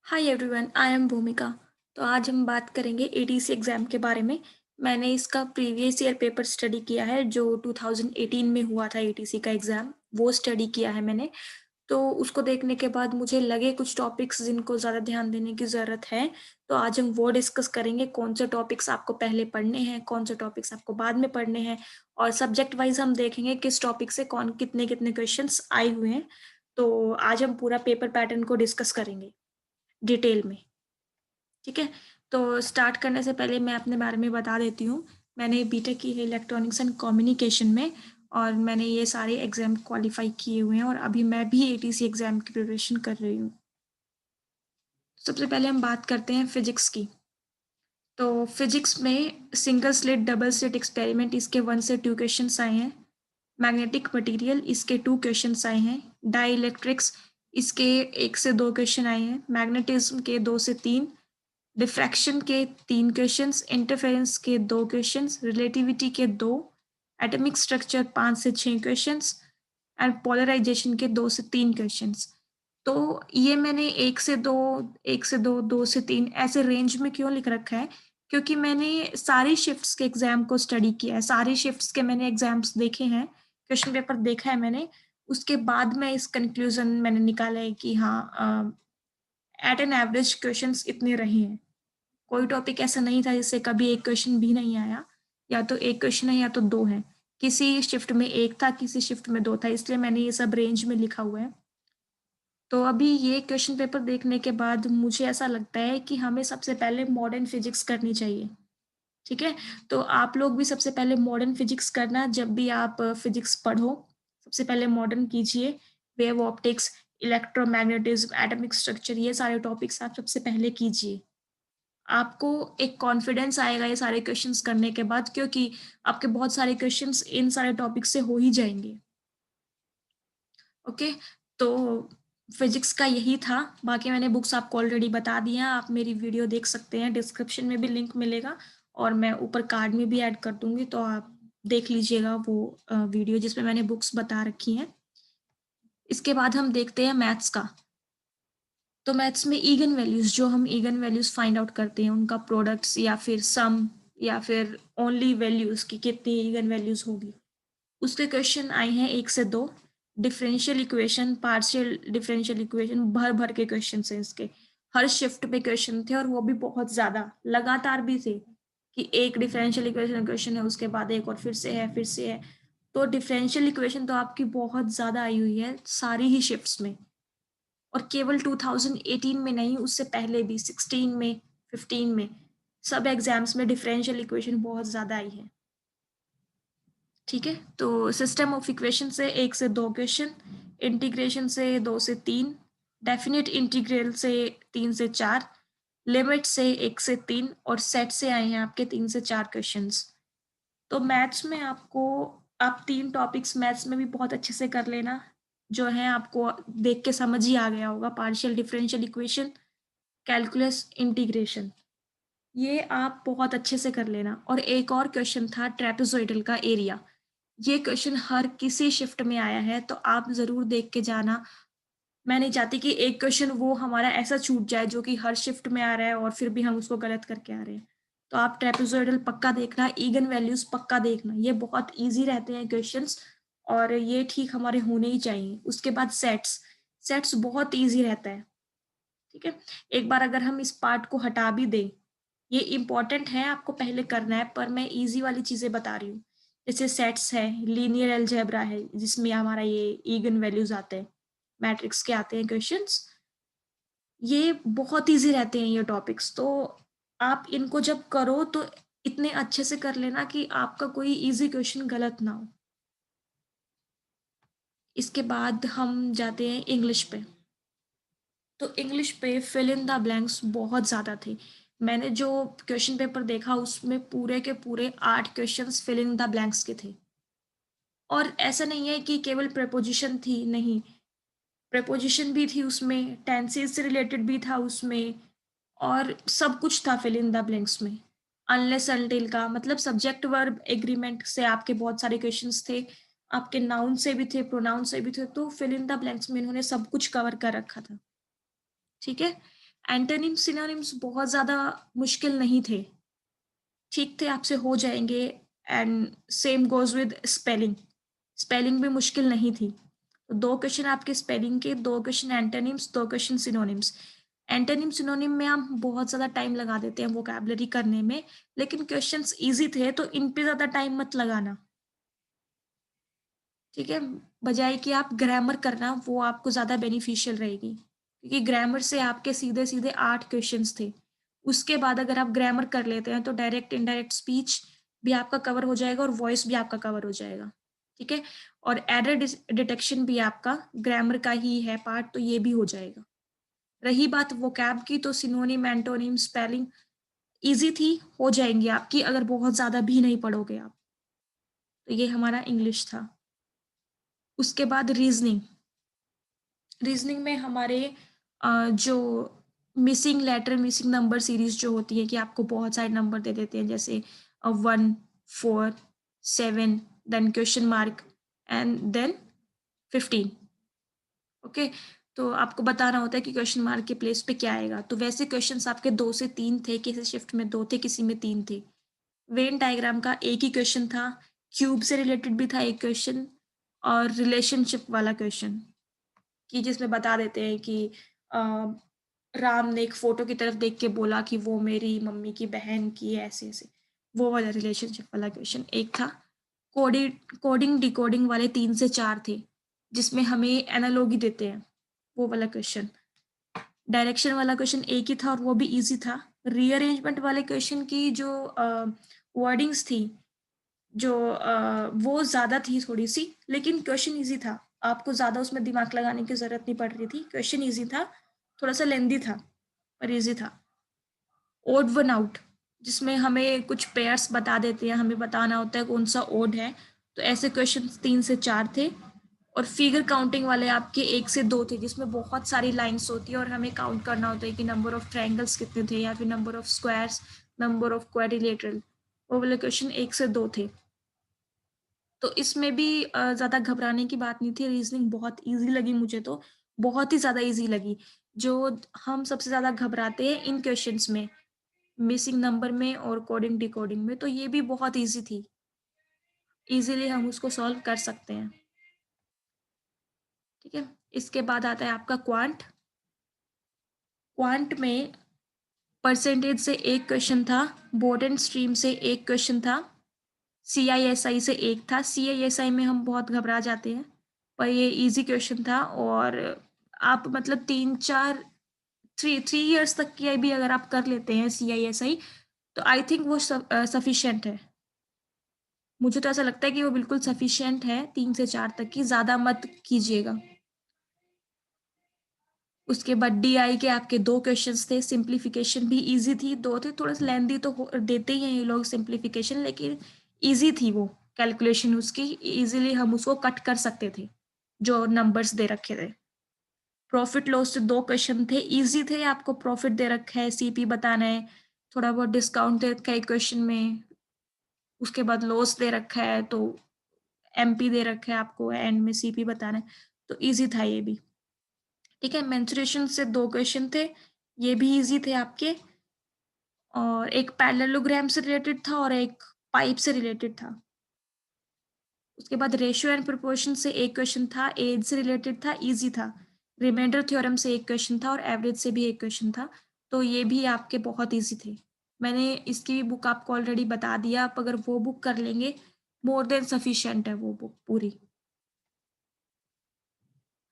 Hi everyone, I am भूमिका। तो आज हम बात करेंगे एटीसी एग्ज़ाम के बारे में। मैंने इसका प्रीवियस ईयर पेपर स्टडी किया है जो 2018 में हुआ था एटीसी का एग्ज़ाम, वो स्टडी किया है मैंने। तो उसको देखने के बाद मुझे लगे कुछ टॉपिक्स जिनको ज़्यादा ध्यान देने की ज़रूरत है, तो आज हम वो डिस्कस करेंगे कौन से टॉपिक्स आपको पहले पढ़ने हैं, कौन से टॉपिक्स आपको बाद में पढ़ने हैं और सब्जेक्ट वाइज़ हम देखेंगे किस टॉपिक से कौन कितने-कितने क्वेश्चंस आए हुए हैं। तो आज हम पूरा पेपर पैटर्न को डिस्कस करेंगे डिटेल में। ठीक है? तो स्टार्ट करने से पहले मैं अपने बारे में बता देती हूँ। मैंने बीटेक की है इलेक्ट्रॉनिक्स एंड कम्युनिकेशन में और मैंने ये सारे एग्ज़ाम क्वालिफ़ाई किए हुए हैं और अभी मैं भी एटीसी एग्ज़ाम की प्रिपरेशन कर रही हूँ। सबसे पहले हम बात करते हैं फ़िज़िक्स की। तो फ़िज़िक्स में single slit, double slit experiment इसके 1 से 2 क्वेश्चन्स आए हैं। मैग्नेटिक मटीरियल इसके 2 क्वेश्चन्स आए हैं। डाइइलेक्ट्रिक्स इसके 1 से 2 क्वेश्चन आए हैं। मैग्नेटिज़्म के 2 से 3, डिफ्रैक्शन के 3 क्वेश्चंस, इंटरफेरेंस के 2 क्वेश्चंस, रिलेटिविटी के 2, एटॉमिक स्ट्रक्चर 5 से 6 क्वेश्चंस एंड पोलराइजेशन के 2 से 3 क्वेश्चंस। तो ये मैंने 1 से 2, 1 से 2, 2 से 3 ऐसे रेंज में क्यों लिख रखा है? क्योंकि मैंने सारी शिफ्ट्स के एग्ज़ाम को स्टडी किया है, सारी शिफ्ट्स के मैंने एग्ज़ाम्स देखे हैं, क्वेश्चन पेपर देखा है मैंने, उसके बाद मैं इस कन्क्लूज़न मैंने निकाला है कि हाँ एट एन एवरेज क्वेश्चंस इतने रहे हैं। कोई टॉपिक ऐसा नहीं था जिससे कभी एक क्वेश्चन भी नहीं आया, या तो एक क्वेश्चन है या तो 2 हैं। किसी शिफ्ट में 1 था, किसी शिफ्ट में 2 था, इसलिए मैंने ये सब रेंज में लिखा हुआ है। तो अभी ये क्वेश्चन पेपर देखने के बाद मुझे ऐसा लगता है कि हमें सबसे पहले मॉडर्न फिजिक्स करनी चाहिए, ठीक है? तो आप लोग भी सबसे पहले मॉडर्न फिजिक्स करना, जब भी आप फिजिक्स पढ़ो, सबसे पहले मॉडर्न कीजिए। Wave optics, electromagnetism, atomic structure ये सारे टॉपिक्स आप सबसे पहले कीजिए। आपको एक कॉन्फिडेंस आएगा ये सारे क्वेश्चंस करने के बाद, क्योंकि आपके बहुत सारे क्वेश्चंस इन सारे टॉपिक से हो ही जाएँगे। ओके? तो फिज़िक्स का यही था, बाकी मैंने बुक्स आपको ऑलरेडी बता दी हैं, आप मेरी वीडियो देख सकते हैं, डिस्क्रिप्शन में भी लिंक मिलेगा और मैं ऊपर कार्ड में भी ऐड कर दूँगी, तो आप देख लीजिएगा वो वीडियो जिसमें मैंने बुक्स बता रखी हैं। इसके बाद हम देखते हैं मैथ्स का। तो मैथ्स में इगन वैल्यूज़, जो हम इगन वैल्यूज़ फाइंड आउट करते हैं, उनका प्रोडक्ट्स या फिर सम या फिर ओनली वैल्यूज़ की कितनी इगन वैल्यूज़ होगी, उसके क्वेश्चन आए हैं 1 से 2। Differential equation, partial differential equation, भर-भर के क्वेश्चन्स हैं इसके। हर शिफ्ट पे क्वेश्चन थे और वो भी बहुत ज़्यादा, लगातार भी थे कि एक डिफरेंशियल इक्वेशन क्वेश्चन है, उसके बाद एक और फिर से है, फिर से है। तो डिफरेंशियल इक्वेशन तो आपकी बहुत ज़्यादा आई हुई है सारी ही शिफ्ट्स में। और केवल 2018 में नहीं, उससे पहले भी 16 में, 15 में, सब एग्जाम्स में डिफरेंशियल इक्वेशन बहुत ज़्यादा आई है। ठीक है? तो सिस्टम ऑफ इक्वेशन से 1 से 2 क्वेश्चन, इंटीग्रेशन से 2 से 3, डेफिनिट इंटीग्रल से 3 से 4, लिमिट से 1 से 3 और सेट से आए हैं आपके 3 से 4 क्वेश्चंस। तो मैथ्स में आपको, आप 3 टॉपिक्स मैथ्स में भी बहुत अच्छे से कर लेना, जो है आपको देख के समझ ही आ गया होगा, partial differential equation, calculus, integration, ये आप बहुत अच्छे से कर लेना। और एक और क्वेश्चन था ट्रेपेज़ॉइडल का एरिया, ये क्वेश्चन हर किसी शिफ्ट में आया है, तो आप ज़रूर देख के जाना। मैं नहीं चाहती कि एक क्वेश्चन वो हमारा ऐसा छूट जाए जो कि हर शिफ्ट में आ रहा है और फिर भी हम उसको गलत करके आ रहे हैं। तो आप ट्रेपेज़ॉइडल पक्का देखना, इगन वैल्यूज़ पक्का देखना, ये बहुत ईज़ी रहते हैं क्वेश्चंस और ये ठीक हमारे होने ही चाहिए। उसके बाद सेट्स, सेट्स बहुत ईज़ी रहता है, ठीक है? एक बार अगर हम इस पार्ट को हटा भी दें, ये इम्पोर्टेंट है, आपको पहले करना है, पर मैं ईज़ी वाली चीज़ें बता रही हूँ। जैसे सेट्स है, लीनियर अलजेब्रा है, जिसमें हमारा ये इगन वैल्यूज़ आते हैं, मैट्रिक्स के आते हैं क्वेश्चंस। ये बहुत ईज़ी रहते हैं ये टॉपिक्स, तो आप इनको जब करो तो इतने अच्छे से कर लेना कि आपका कोई ईज़ी क्वेश्चन गलत ना हो। इसके बाद हम जाते हैं इंग्लिश पे। तो इंग्लिश पे फिल इन द ब्लैंक्स बहुत ज़्यादा थे। मैंने जो क्वेश्चन पेपर देखा उसमें पूरे के पूरे 8 questions fill in the blanks के थे। और ऐसा नहीं है कि केवल प्रीपोज़िशन थी, नहीं, प्रीपोज़िशन भी थी उसमें, टेंसेस से रिलेटेड भी था उसमें और सब कुछ था फिल इन द ब्लैंक्स में। अनलेस अनटिल का मतलब सब्जेक्ट वर्ब एग्रीमेंट से आपके बहुत सारे क्वेश्चंस थे, आपके नाउन से भी थे, प्रोनाउन से भी थे, तो फिल इन द ब्लैंक्स में इन्होंने सब कुछ कवर कर रखा था। ठीक है? एंटोनिम सिनोनिम्स बहुत ज़्यादा मुश्किल नहीं थे, ठीक थे, आपसे हो जाएँगे। And same goes with spelling, spelling भी मुश्किल नहीं थी। तो 2 क्वेश्चन आपके स्पेलिंग के, 2 question antonyms, 2 question synonyms. Antonym, synonym में हम बहुत ज़्यादा टाइम लगा देते हैं वोकैब्युलरी करने में, लेकिन क्वेश्चंस ईज़ी थे, तो इन पे ज़्यादा टाइम मत लगाना, ठीक है? बजाए कि आप ग्रामर करना, वो आपको ज़्यादा बेनिफिशियल रहेगी, क्योंकि ग्रामर से आपके सीधे-सीधे 8 क्वेश्चन्स थे। उसके बाद अगर आप ग्रामर कर लेते हैं, तो डायरेक्ट, इनडायरेक्ट स्पीच भी आपका कवर हो जाएगा और वॉइस भी आपका कवर हो जाएगा, ठीक है? और एरर डिटेक्शन भी आपका ग्रामर का ही है पार्ट, तो ये भी हो जाएगा। रही बात वोकैब की, तो सिनोनिम, एंटोनिम, स्पेलिंग ईज़ी थी, हो जाएँगी आपकी अगर बहुत ज़्यादा भी नहीं पढ़ोगे आप। तो ये हमारा इंग्लिश था। उसके बाद रीज़निंग। रीज़निंग में हमारे जो missing letter, missing number series जो होती है कि आपको बहुत सारे नंबर दे देते हैं, जैसे 1, 4, 7, then question mark and then 15, okay? तो आपको बताना होता है कि क्वेश्चन मार्क के प्लेस पे क्या आएगा। तो वैसे क्वेश्चन्स आपके 2 से 3 थे, किसी शिफ्ट में 2 थे, किसी में 3 थे। वेन डायग्राम का एक ही क्वेश्चन था, क्यूब से रिलेटेड भी था एक क्वेश्चन, और रिलेशनशिप वाला क्वेश्चन, कि जिसमें बता देते हैं कि अ, राम ने एक फ़ोटो की तरफ देख के बोला कि वो मेरी मम्मी की बहन की है, ऐसे-ऐसे। वो वाला रिलेशनशिप वाला क्वेश्चन एक था। कोडि कोडिंग, डिकोडिंग वाले 3 से 4 थे, जिसमें हमें एनालॉजी देते हैं, वो वाला क्वेश्चन। डायरेक्शन वाला क्वेश्चन एक ही था और वो भी ईज़ी था। रीअरेंजमेंट वाले क्वेश्चन की जो वर्डिंग्स थी, जो वो ज़्यादा थी थोड़ी-सी, लेकिन क्वेश्चन ईज़ी था। आपको ज़्यादा उसमें दिमाग लगाने की ज़रूरत नहीं पड़ रही थी। क्वेश्चन ईज़ी था, थोड़ा-सा लेंदी था, पर ईज़ी था। ओड वन आउट, जिसमें हमें कुछ पेयर्स बता देते हैं, हमें बताना होता है कौन-सा ओड है। तो ऐसे क्वेश्चन्स 3 से 4 थे। और फिगर काउंटिंग वाले आपके 1 से 2 थे, जिसमें बहुत सारी लाइन्स होती है और हमें काउंट करना होता है कि नंबर ऑफ ट्रायंगल्स कितने थे, या फिर number of squares, number of quadrilateral. वो वाले क्वेश्चन 1 से 2 थे। तो इसमें भी ज़्यादा घबराने की बात नहीं थी, रीज़निंग बहुत ईज़ी लगी मुझे तो, बहुत ही ज़्यादा ईज़ी लगी। जो हम सबसे ज़्यादा घबराते हैं इन क्वेश्चन्स में, मिसिंग नंबर में और कोडिंग, डिकोडिंग में, तो ये भी बहुत ईज़ी थी। ईज़िली हम उसको सॉल्व कर सकते हैं, ठीक है? इसके बाद आता है आपका क्वांट। क्वांट में परसेंटेज से एक क्वेश्चन था, बोर्ड एंड स्ट्रीम से एक क्वेश्चन था, सीआईएसआई से एक था। सीआईएसआई में हम बहुत घबरा जाते हैं, पर ये ईज़ी क्वेश्चन था। और आप मतलब 3-4 3 इयर्स तक की भी अगर आप कर लेते हैं सीआईएसआई, तो आई थिंक वो सफिशिएंट है। मुझे तो ऐसा लगता है कि वो बिल्कुल सफिशिएंट है 3 से 4 तक की, ज़्यादा मत कीजिएगा। उसके बाद डीआई के आपके 2 क्वेश्चंस थे, सिम्प्लिफिकेशन भी ईज़ी थी, 2 थे, थोड़ा-सा लेंथी तो हो देते ही हैं ये लोग सिम्प्लिफिकेशन, लेकिन ईज़ी थी वो कैलकुलेशन उसकी, ईज़िली हम उसको कट कर सकते थे, जो नंबर्स दे रखे थे। प्रॉफिट लॉस से 2 क्वेश्चन थे, ईज़ी थे, आपको प्रॉफिट दे रखा है, सीपी बताना है, थोड़ा बहुत डिस्काउंट दे रखा है क्वेश्चन में, उसके बाद लॉस दे रखा है, तो एमपी दे रखा है आपको, एंड में सीपी बताना है, तो ईज़ी था ये भी। ठीक है, मेंस्ट्रुएशन से 2 क्वेश्चन थे, ये भी ईज़ी थे आपके। और एक पैरेललोग्राम से रिलेटेड था और एक पाइप से रिलेटेड था। उसके बाद रेशियो एंड प्रोपोर्शन से एक क्वेश्चन था, एज से रिलेटेड था, ईज़ी था। रिमाइंडर थ्योरम से एक क्वेश्चन था और एवरेज से भी एक क्वेश्चन था, तो ये भी आपके बहुत ईज़ी थे। मैंने इसकी भी बुक आपको ऑलरेडी बता दिया, आप अगर वो बुक कर लेंगे, मोर देन सफिशिएंट है वो बुक पूरी।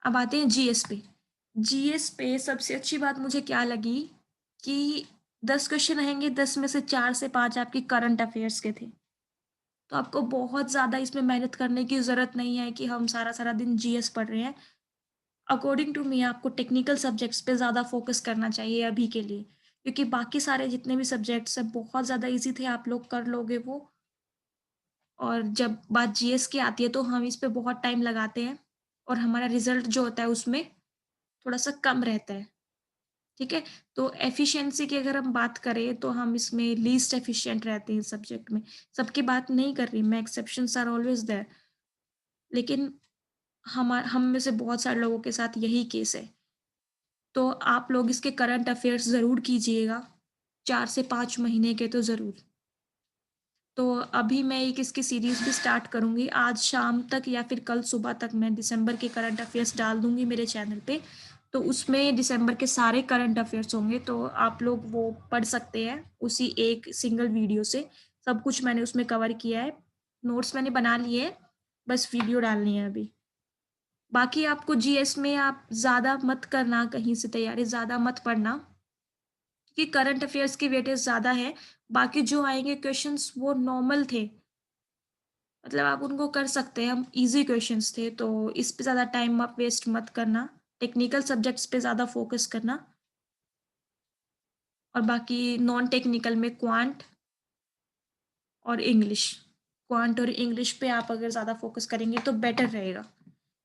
अब आते हैं जीएस पे। जीएस पे सबसे अच्छी बात मुझे क्या लगी कि 10 क्वेश्चन रहेंगे, 10 में से 4 से 5 आपके करंट अफेयर्स के थे। तो आपको बहुत ज़्यादा इसमें मेहनत करने की ज़रूरत नहीं है कि हम सारा-सारा दिन जीएस पढ़ रहे हैं। अकॉर्डिंग टू मी आपको टेक्निकल सब्जेक्ट्स पे ज़्यादा फ़ोकस करना चाहिए अभी के लिए। क्योंकि बाकी सारे जितने भी सब्जेक्ट्स हैं बहुत ज़्यादा ईज़ी थे, आप लोग कर लोगे वो। और जब बात जीएस की आती है तो हम इस पे बहुत टाइम लगाते हैं और हमारा रिज़ल्ट जो होता है उसमें थोड़ा-सा कम रहता है। ठीक है? तो एफिशिएंसी की अगर हम बात करें तो हम इसमें लीस्ट एफिशिएंट रहते हैं इस सब्जेक्ट में। सबकी बात नहीं कर रही मैं, एक्सेप्शंस आर ऑलवेज़ देयर, लेकिन हम में से बहुत सारे लोगों के साथ यही केस है। तो आप लोग इसके करंट अफेयर्स ज़रूर कीजिएगा, 4 से 5 महीने के तो ज़रूर। तो अभी मैं एक इसकी सीरीज़ भी स्टार्ट करूँगी, आज शाम तक या फिर कल सुबह तक मैं दिसंबर के करंट अफेयर्स डाल दूँगी मेरे चैनल पे। तो उसमें दिसंबर के सारे करंट अफेयर्स होंगे, तो आप लोग वो पढ़ सकते हैं उसी एक सिंगल वीडियो से। सब कुछ मैंने उसमें कवर किया है, नोट्स मैंने बना लिए हैं, बस वीडियो डालनी है अभी। बाकी आपको जीएस में आप ज़्यादा मत करना, कहीं से तैयारी ज़्यादा मत पढ़ना, क्योंकि करंट अफेयर्स की वेटेज ज़्यादा है। बाकी जो आएँगे क्वेश्चंस वो नॉर्मल थे, मतलब आप उनको कर सकते हैं, हम ईज़ी क्वेश्चंस थे, तो इस पे ज़्यादा टाइम आप वेस्ट मत करना। टेक्निकल सब्जेक्ट्स पे ज़्यादा फ़ोकस करना, और बाकी नॉन टेक्निकल में क्वांट और इंग्लिश, क्वांट और इंग्लिश पे आप अगर ज़्यादा फ़ोकस करेंगे तो बेटर रहेगा।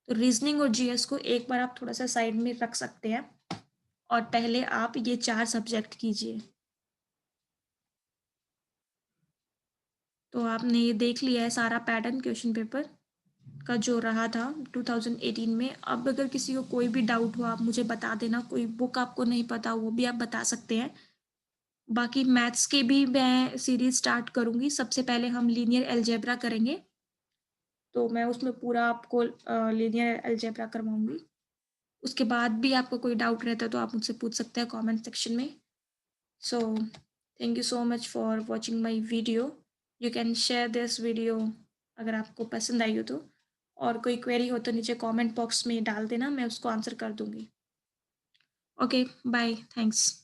तो रीज़निंग और जीएस को एक बार आप थोड़ा-सा साइड में रख सकते हैं, और पहले आप ये 4 सब्जेक्ट कीजिए। तो आपने ये देख लिया है सारा पैटर्न क्वेश्चन पेपर का जो रहा था 2018 में। अब अगर किसी को कोई भी डाउट हो आप मुझे बता देना, कोई बुक आपको नहीं पता वो भी आप बता सकते हैं। बाकी मैथ्स के भी मैं सीरीज़ स्टार्ट करूँगी, सबसे पहले हम लीनियर अलजेब्रा करेंगे, तो मैं उसमें पूरा आपको लीनियर अलजेब्रा करवाऊँगी। उसके बाद भी आपको कोई डाउट रहता है तो आप मुझसे पूछ सकते हैं कमेंट सेक्शन में। So thank you so much for watching my video. You can share this video अगर आपको पसंद आई हो तो, और कोई क्वेरी हो तो नीचे कमेंट बॉक्स में डाल देना, मैं उसको आंसर कर दूँगी। Okay, bye, thanks.